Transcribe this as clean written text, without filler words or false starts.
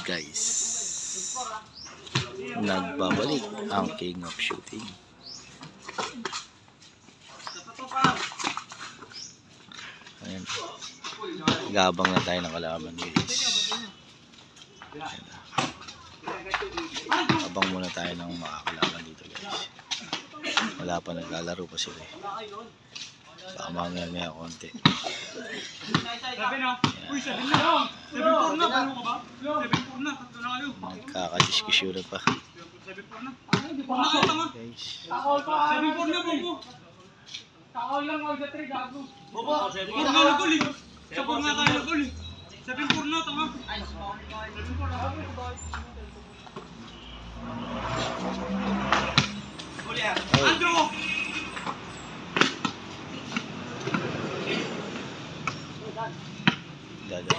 Guys, nagbabalik ang king of shooting. Ayan. Gabang na tayo ng kalaban, guys. Abang muna tayo ng makakalaban dito, guys. Wala pa, naglalaro pa sila. Baka mamaya konti. Nagkakadiskusyon pa. Guys.